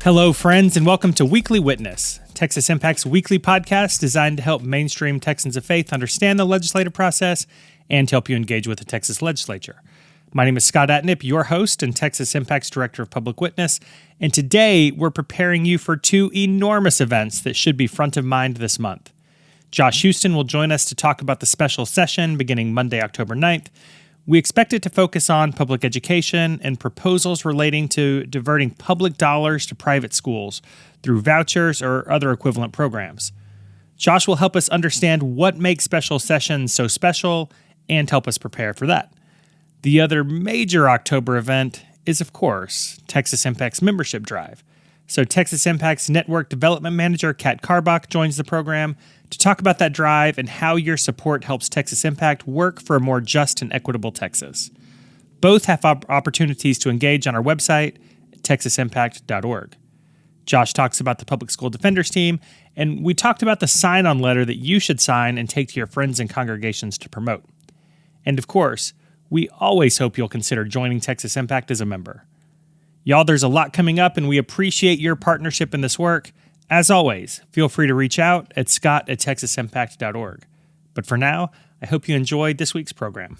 Hello, friends, and welcome to Weekly Witness, Texas Impact's weekly podcast designed to help mainstream Texans of faith understand the legislative process and to help you engage with the Texas legislature. My name is Scott Atnip, your host and Texas Impact's Director of Public Witness, and today we're preparing you for two enormous events that should be front of mind this month. Josh Houston will join us to talk about the special session beginning Monday, October 9th. We expect it to focus on public education and proposals relating to diverting public dollars to private schools through vouchers or other equivalent programs. Josh will help us understand what makes special sessions so special and help us prepare for that. The other major October event is, of course, Texas Impact's membership drive. So Texas Impact's Network Development Manager, Kat Karbach, joins the program to talk about that drive and how your support helps Texas Impact work for a more just and equitable Texas. Both have opportunities to engage on our website, texasimpact.org. Josh talks about the Public School Defenders team, and we talked about the sign-on letter that you should sign and take to your friends and congregations to promote. And of course, we always hope you'll consider joining Texas Impact as a member. Y'all, there's a lot coming up, and we appreciate your partnership in this work. As always, feel free to reach out at scott@texasimpact.org. But for now, I hope you enjoyed this week's program.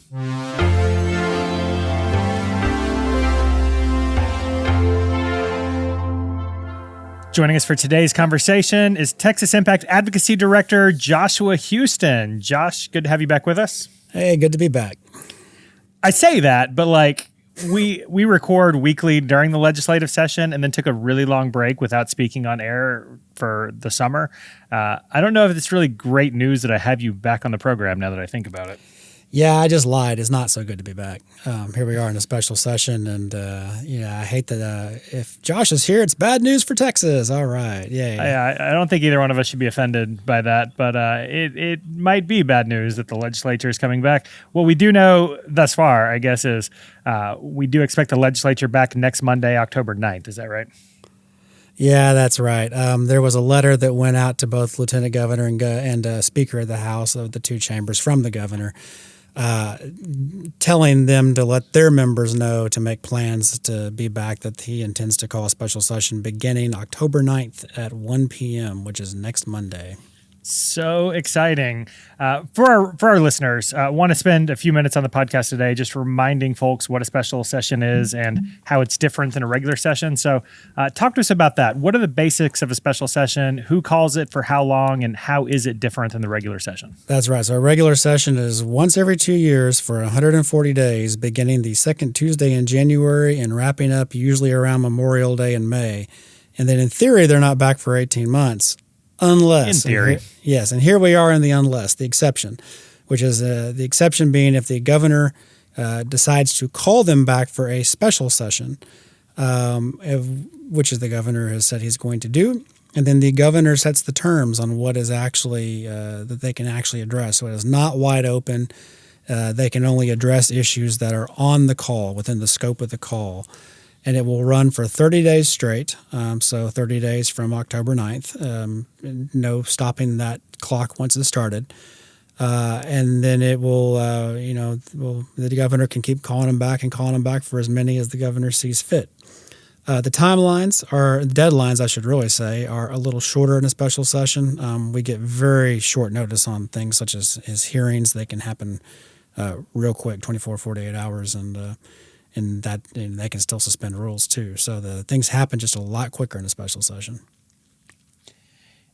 Joining us for today's conversation is Texas Impact Advocacy Director Joshua Houston. Josh, good to have you back with us. Hey, good to be back. I say that, but we record weekly during the legislative session and then took a really long break without speaking on air for the summer. I don't know if it's really great news that I have you back on the program now that I think about it. Yeah, I just lied. It's not so good to be back. Here we are in a special session, and I hate that if Josh is here, it's bad news for Texas. All right, yay. I don't think either one of us should be offended by that, but it might be bad news that the legislature is coming back. What we do know thus far, I guess, is we do expect the legislature back next Monday, October 9th. Is that right? Yeah, that's right. There was a letter that went out to both Lieutenant Governor and Speaker of the House of the two chambers from the governor, telling them to let their members know to make plans to be back, that he intends to call a special session beginning October 9th at 1 p.m., which is next Monday. So exciting. For our listeners, I want to spend a few minutes on the podcast today just reminding folks what a special session is and how it's different than a regular session. So talk to us about that. What are the basics of a special session? Who calls it, for how long, and how is it different than the regular session? That's right. So a regular session is once every 2 years for 140 days, beginning the second Tuesday in January and wrapping up usually around Memorial Day in May. And then in theory, they're not back for 18 months. Unless. In theory. Yes, and here we are in the unless, the exception, which is the exception being if the governor decides to call them back for a special session, which is the governor has said he's going to do, and then the governor sets the terms on what is actually that they can actually address. So it is not wide open. They can only address issues that are on the call, within the scope of the call. And it will run for 30 days straight, so 30 days from October 9th, no stopping that clock once it's started. And then it will, the governor can keep calling them back for as many as the governor sees fit. The deadlines, I should really say, are a little shorter in a special session. We get very short notice on things such as hearings. They can happen real quick, 24, 48 hours, and they can still suspend rules too. So the things happen just a lot quicker in a special session.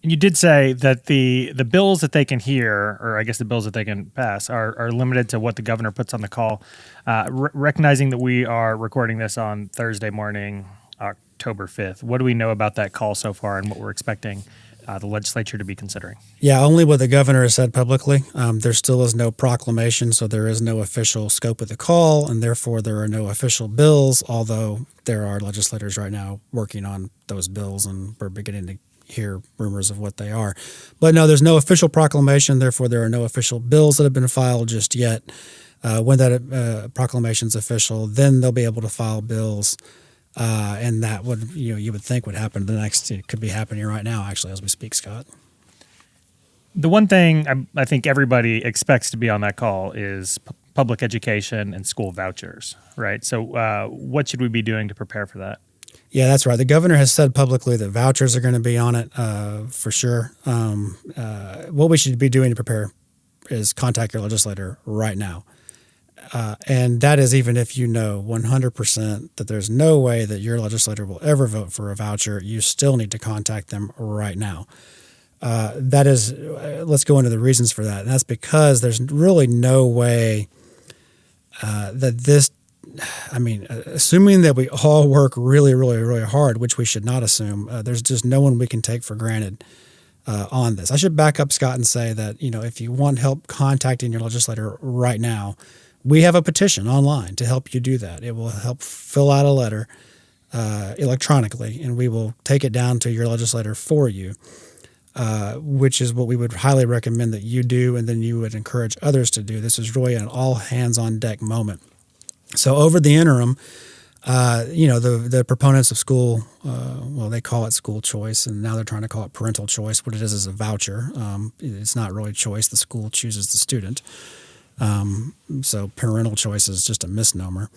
And you did say that the bills that they can hear, or I guess the bills that they can pass, are limited to what the governor puts on the call. Recognizing that we are recording this on Thursday morning, October 5th, what do we know about that call so far and what we're expecting the legislature to be considering? Yeah, only what the governor has said publicly. There still is no proclamation, so there is no official scope of the call, and therefore there are no official bills, although there are legislators right now working on those bills, and we're beginning to hear rumors of what they are. But no, there's no official proclamation, therefore there are no official bills that have been filed just yet. When that proclamation's official, then they'll be able to file bills. And that would, you would think would happen it could be happening right now, actually, as we speak, Scott. The one thing I think everybody expects to be on that call is public education and school vouchers, right? So what should we be doing to prepare for that? Yeah, that's right. The governor has said publicly that vouchers are going to be on it for sure. What we should be doing to prepare is contact your legislator right now. And that is even if you know 100% that there's no way that your legislator will ever vote for a voucher, you still need to contact them right now. That is, let's go into the reasons for that. And that's because there's really no way that this, assuming that we all work really, really, really hard, which we should not assume, there's just no one we can take for granted on this. I should back up, Scott, and say that, if you want help contacting your legislator right now, we have a petition online to help you do that. It will help fill out a letter electronically, and we will take it down to your legislator for you, which is what we would highly recommend that you do, and then you would encourage others to do. This is really an all-hands-on-deck moment. So over the interim, the proponents of school, they call it school choice, and now they're trying to call it parental choice. What it is a voucher. It's not really choice. The school chooses the student. So parental choice is just a misnomer.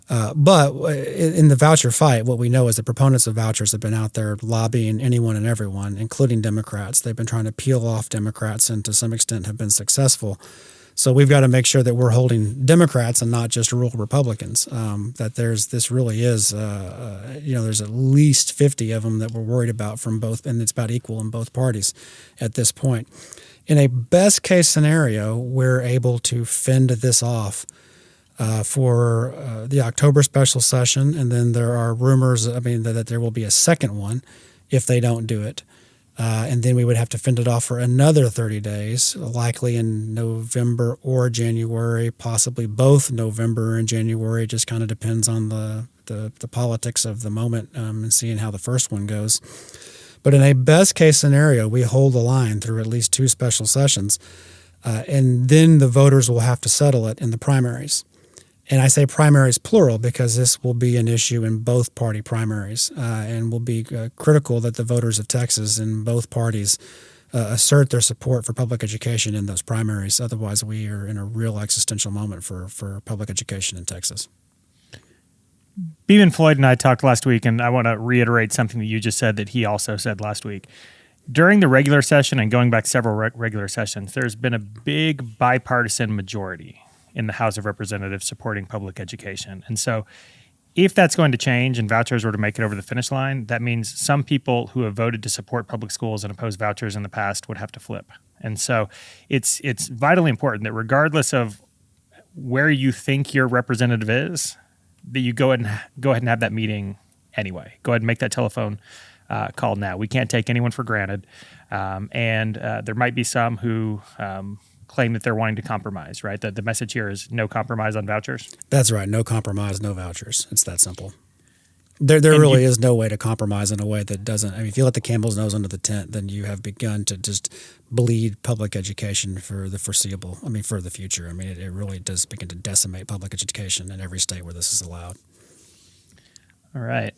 But in the voucher fight, what we know is the proponents of vouchers have been out there lobbying anyone and everyone, including Democrats. They've been trying to peel off Democrats and to some extent have been successful. So we've got to make sure that we're holding Democrats and not just rural Republicans, that this really is, there's at least 50 of them that we're worried about from both, and it's about equal in both parties at this point. In a best case scenario, we're able to fend this off for the October special session, and then there are rumors, that there will be a second one if they don't do it. And then we would have to fend it off for another 30 days, likely in November or January, possibly both November and January. It just kind of depends on the politics of the moment and seeing how the first one goes. But in a best case scenario, we hold the line through at least two special sessions, and then the voters will have to settle it in the primaries. And I say primaries plural because this will be an issue in both party primaries and will be critical that the voters of Texas in both parties assert their support for public education in those primaries. Otherwise, we are in a real existential moment for public education in Texas. Beeman Floyd and I talked last week, and I want to reiterate something that you just said that he also said last week. During the regular session and going back several regular sessions, there's been a big bipartisan majority in the House of Representatives supporting public education. And so if that's going to change and vouchers were to make it over the finish line, that means some people who have voted to support public schools and oppose vouchers in the past would have to flip. And so it's vitally important that regardless of where you think your representative is, that you go ahead and have that meeting anyway. Go ahead and make that telephone call now. We can't take anyone for granted. And there might be some who claim that they're wanting to compromise, right? The message here is no compromise on vouchers. That's right. No compromise, no vouchers. It's that simple. There really is no way to compromise in a way that doesn't. If you let the camel's nose under the tent, then you have begun to just bleed public education for the foreseeable. For the future. It really does begin to decimate public education in every state where this is allowed. All right.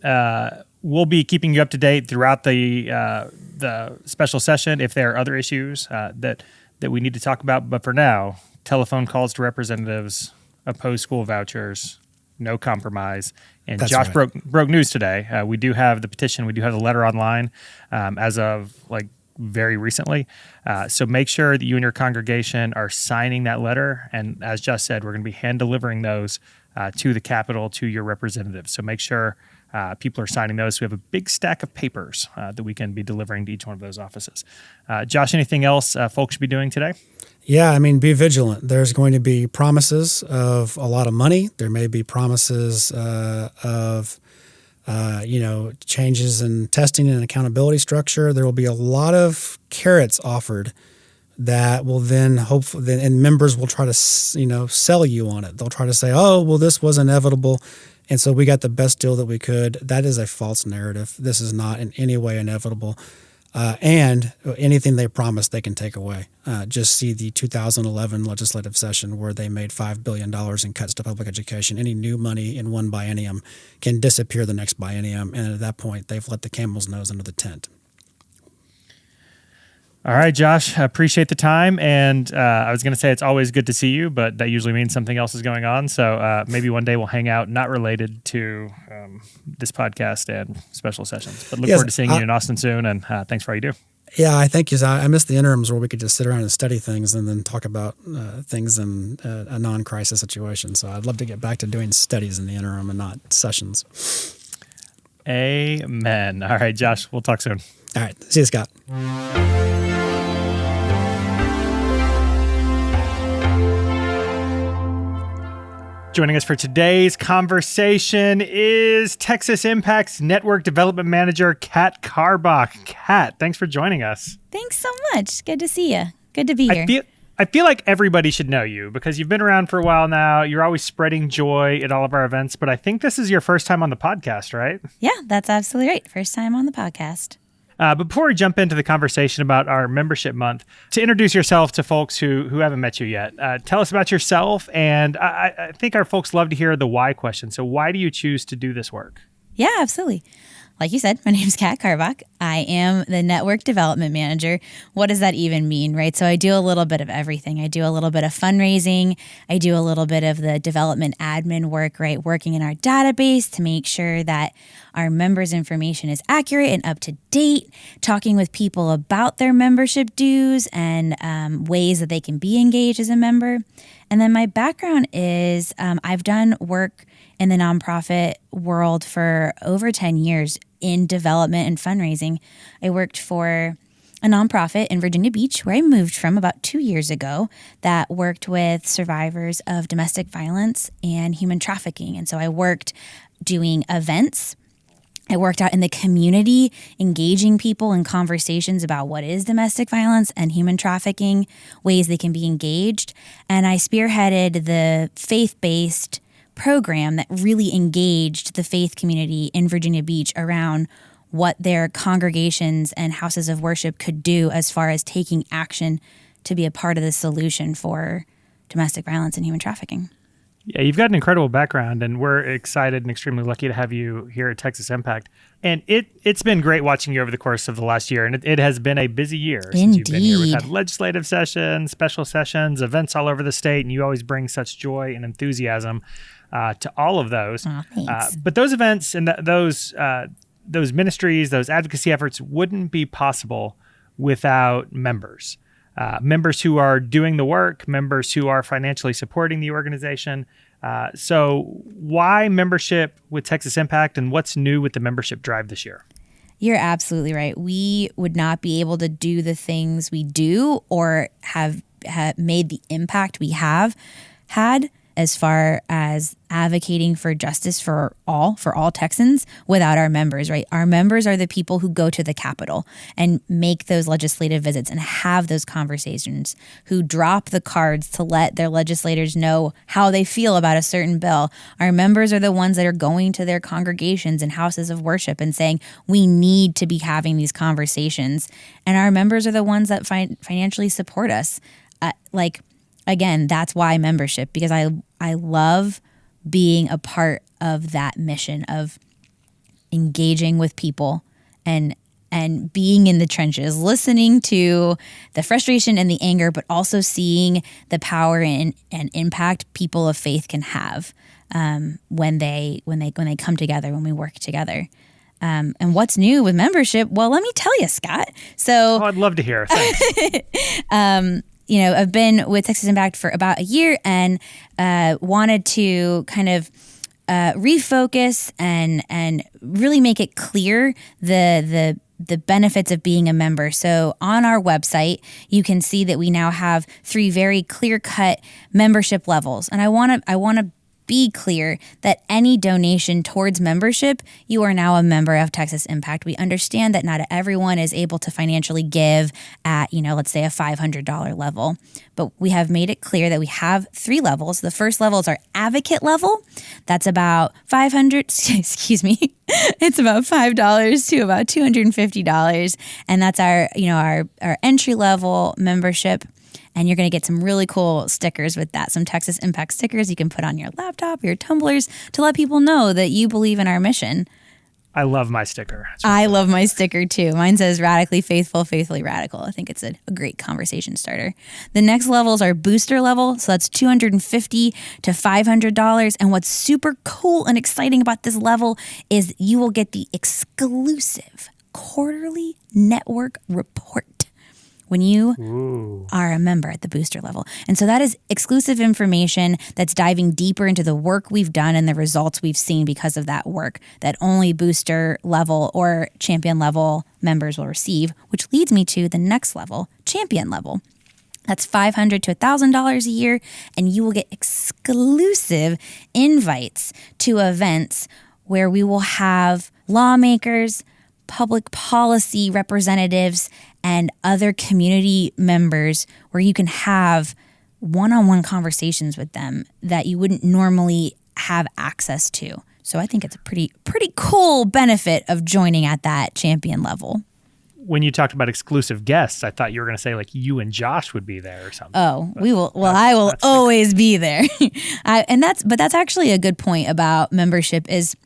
We'll be keeping you up to date throughout the special session if there are other issues that we need to talk about. But for now, telephone calls to representatives, oppose school vouchers, no compromise. And That's Josh right. broke news today. We do have the petition. We do have the letter online as of very recently. So make sure that you and your congregation are signing that letter. And as Josh said, we're going to be hand delivering those to the Capitol, to your representatives. So make sure people are signing those. So we have a big stack of papers that we can be delivering to each one of those offices. Josh, anything else folks should be doing today? Yeah, be vigilant. There's going to be promises of a lot of money. There may be promises of changes in testing and accountability structure. There will be a lot of carrots offered that will then hopefully, and members will try to, sell you on it. They'll try to say, oh, well, this was inevitable, and so we got the best deal that we could. That is a false narrative. This is not in any way inevitable. And anything they promise, they can take away. Just see the 2011 legislative session where they made $5 billion in cuts to public education. Any new money in one biennium can disappear the next biennium, and at that point, they've let the camel's nose under the tent. All right, Josh, I appreciate the time. And I was going to say it's always good to see you, but that usually means something else is going on. So maybe one day we'll hang out, not related to this podcast and special sessions. But look forward to seeing you in Austin soon. And thanks for all you do. Yeah, I thank you. I miss the interims where we could just sit around and study things and then talk about things in a non-crisis situation. So I'd love to get back to doing studies in the interim and not sessions. Amen. All right, Josh, we'll talk soon. All right. See you, Scott. Joining us for today's conversation is Texas Impact's Network Development Manager, Kat Karbach. Kat, thanks for joining us. Thanks so much. Good to see you. Good to be here. I feel like everybody should know you because you've been around for a while now. You're always spreading joy at all of our events, but I think this is your first time on the podcast, right? Yeah, that's absolutely right. First time on the podcast. Before we jump into the conversation about our membership month, to introduce yourself to folks who haven't met you yet, tell us about yourself. And I think our folks love to hear the why question. So why do you choose to do this work? Yeah, absolutely. Like you said, my name is Kat Karbach. I am the Network Development Manager. What does that even mean, right? So I do a little bit of everything. I do a little bit of fundraising. I do a little bit of the development admin work, right? Working in our database to make sure that our members' information is accurate and up to date, talking with people about their membership dues and ways that they can be engaged as a member. And then my background is I've done work in the nonprofit world for over 10 years in development and fundraising. I worked for a nonprofit in Virginia Beach, where I moved from about 2 years ago, that worked with survivors of domestic violence and human trafficking. And so I worked doing events. I worked out in the community, engaging people in conversations about what is domestic violence and human trafficking, ways they can be engaged. And I spearheaded the faith-based program that really engaged the faith community in Virginia Beach around what their congregations and houses of worship could do as far as taking action to be a part of the solution for domestic violence and human trafficking. Yeah, you've got an incredible background, and we're excited and extremely lucky to have you here at Texas Impact. And it's been great watching you over the course of the last year, and it has been a busy year since you've been here. We've had legislative sessions, special sessions, events all over the state, and you always bring such joy and enthusiasm to all of those. But those events and those ministries, those advocacy efforts wouldn't be possible without members. Members who are doing the work, members who are financially supporting the organization. So why membership with Texas Impact, and what's new with the membership drive this year? You're absolutely right. We would not be able to do the things we do or have made the impact we have had as far as advocating for justice for all Texans without our members, right? Our members are the people who go to the Capitol and make those legislative visits and have those conversations, who drop the cards to let their legislators know how they feel about a certain bill. Our members are the ones that are going to their congregations and houses of worship and saying, we need to be having these conversations. And our members are the ones that financially support us. Again, that's why membership, because I love being a part of that mission of engaging with people and being in the trenches, listening to the frustration and the anger, but also seeing the power and impact people of faith can have when they come together, when we work together. And what's new with membership? Well, let me tell you, Scott. So I'd love to hear. Thanks. I've been with Texas Impact for about a year and wanted to kind of refocus and really make it clear the benefits of being a member. So on our website, you can see that we now have 3 very clear-cut membership levels. And I want to be clear that any donation towards membership, you are now a member of Texas Impact. We understand that not everyone is able to financially give at, let's say a $500 level, but we have made it clear that we have 3 levels. The first level is our advocate level. That's about it's about $5 to about $250. And that's our entry level membership. And you're going to get some really cool stickers with that, some Texas Impact stickers you can put on your laptop, your tumblers, to let people know that you believe in our mission. I love my sticker. I love my sticker too. Mine says radically faithful, faithfully radical. I think it's a great conversation starter. The next levels are booster level. So that's $250 to $500. And what's super cool and exciting about this level is you will get the exclusive quarterly network report when you are a member at the booster level. And so that is exclusive information that's diving deeper into the work we've done and the results we've seen because of that work that only booster level or champion level members will receive, which leads me to the next level, champion level. That's $500 to $1,000 a year, and you will get exclusive invites to events where we will have lawmakers, public policy representatives, and other community members where you can have one-on-one conversations with them that you wouldn't normally have access to. So I think it's a pretty cool benefit of joining at that champion level. When you talked about exclusive guests, I thought you were going to say like you and Josh would be there or something. Oh, we will. Well, I will always be there. But that's actually a good point about membership is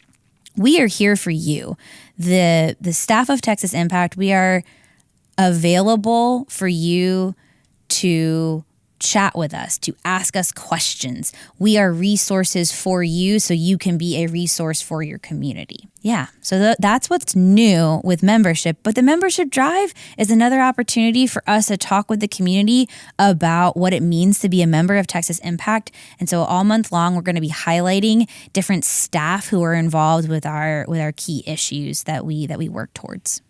we are here for you. The staff of Texas Impact, we are available for you to chat with us, to ask us questions. We are resources for you so you can be a resource for your community. Yeah, so that's what's new with membership. But the membership drive is another opportunity for us to talk with the community about what it means to be a member of Texas Impact. And so all month long, we're going to be highlighting different staff who are involved with our key issues that we work towards.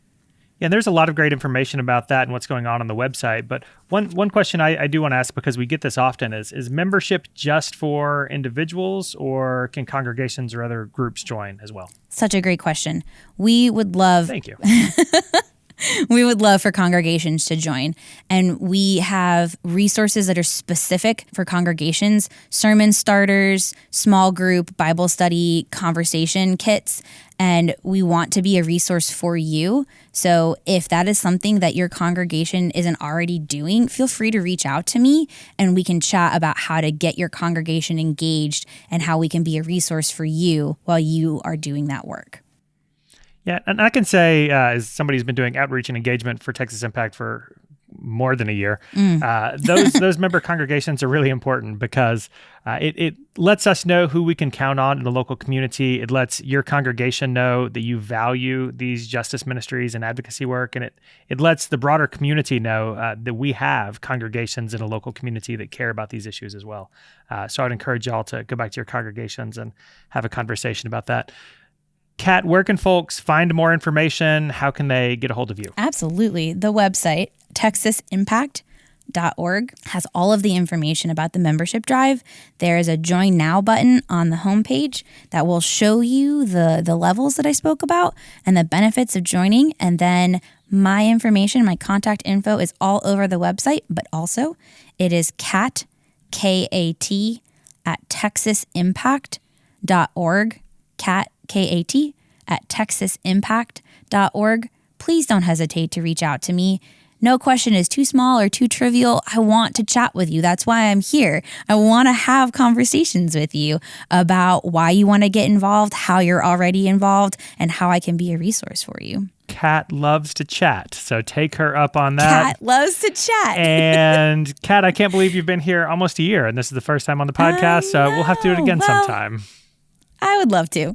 Yeah, and there's a lot of great information about that and what's going on the website. But one question I do want to ask, because we get this often, is membership just for individuals, or can congregations or other groups join as well? Such a great question. We would love... Thank you. We would love for congregations to join. And we have resources that are specific for congregations, sermon starters, small group, Bible study, conversation kits. And we want to be a resource for you. So if that is something that your congregation isn't already doing, feel free to reach out to me and we can chat about how to get your congregation engaged and how we can be a resource for you while you are doing that work. Yeah, and I can say, as somebody who's been doing outreach and engagement for Texas Impact for more than a year, those member congregations are really important because it lets us know who we can count on in the local community. It lets your congregation know that you value these justice ministries and advocacy work, and it lets the broader community know that we have congregations in a local community that care about these issues as well. So I'd encourage y'all to go back to your congregations and have a conversation about that. Kat, where can folks find more information? How can they get a hold of you? Absolutely. The website, texasimpact.org, has all of the information about the membership drive. There is a Join Now button on the homepage that will show you the levels that I spoke about and the benefits of joining. And then my information, my contact info is all over the website, but also it is Kat, K-A-T, at texasimpact.org. Kat, K-A-T, at texasimpact.org. Please don't hesitate to reach out to me. No question is too small or too trivial. I want to chat with you. That's why I'm here. I want to have conversations with you about why you want to get involved, how you're already involved, and how I can be a resource for you. Kat loves to chat, so take her up on that. Kat loves to chat. And Kat, I can't believe you've been here almost a year, and this is the first time on the podcast, so we'll have to do it again sometime. I would love to.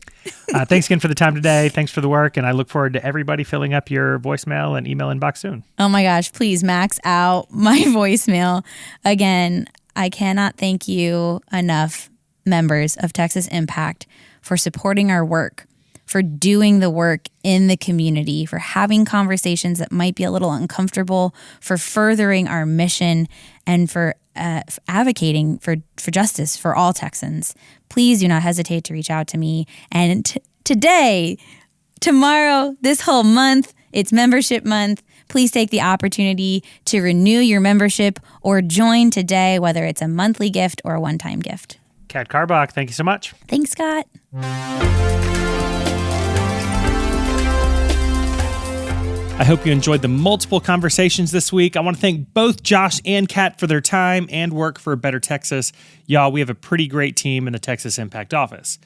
Thanks again for the time today. Thanks for the work. And I look forward to everybody filling up your voicemail and email inbox soon. Oh my gosh, please max out my voicemail. Again, I cannot thank you enough, members of Texas Impact, for supporting our work, for doing the work in the community, for having conversations that might be a little uncomfortable, for furthering our mission, and for advocating for justice for all Texans. Please do not hesitate to reach out to me. And today, tomorrow, this whole month, it's membership month. Please take the opportunity to renew your membership or join today, whether it's a monthly gift or a one-time gift. Kat Karbach, thank you so much. Thanks, Scott. I hope you enjoyed the multiple conversations this week. I want to thank both Josh and Kat for their time and work for a better Texas. Y'all, we have a pretty great team in the Texas Impact office.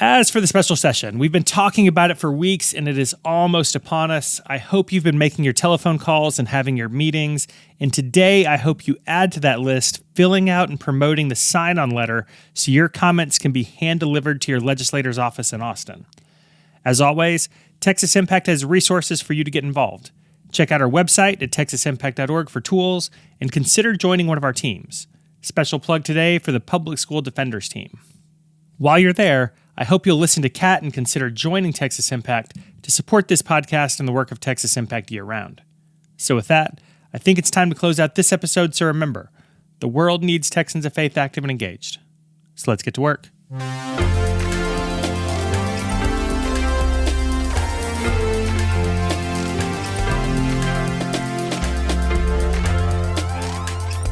As for the special session, we've been talking about it for weeks and it is almost upon us. I hope you've been making your telephone calls and having your meetings. And today, I hope you add to that list filling out and promoting the sign-on letter so your comments can be hand-delivered to your legislator's office in Austin. As always, Texas Impact has resources for you to get involved. Check out our website at texasimpact.org for tools and consider joining one of our teams. Special plug today for the Public School Defenders team. While you're there, I hope you'll listen to Kat and consider joining Texas Impact to support this podcast and the work of Texas Impact year-round. So with that, I think it's time to close out this episode, so remember, the world needs Texans of faith active and engaged. So let's get to work.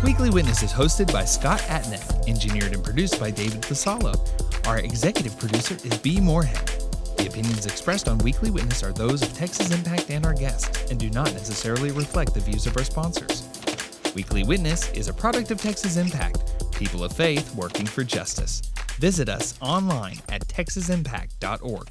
Weekly Witness is hosted by Scott Atnet, engineered and produced by David Fasalo. Our executive producer is B. Moorhead. The opinions expressed on Weekly Witness are those of Texas Impact and our guests, and do not necessarily reflect the views of our sponsors. Weekly Witness is a product of Texas Impact, people of faith working for justice. Visit us online at texasimpact.org.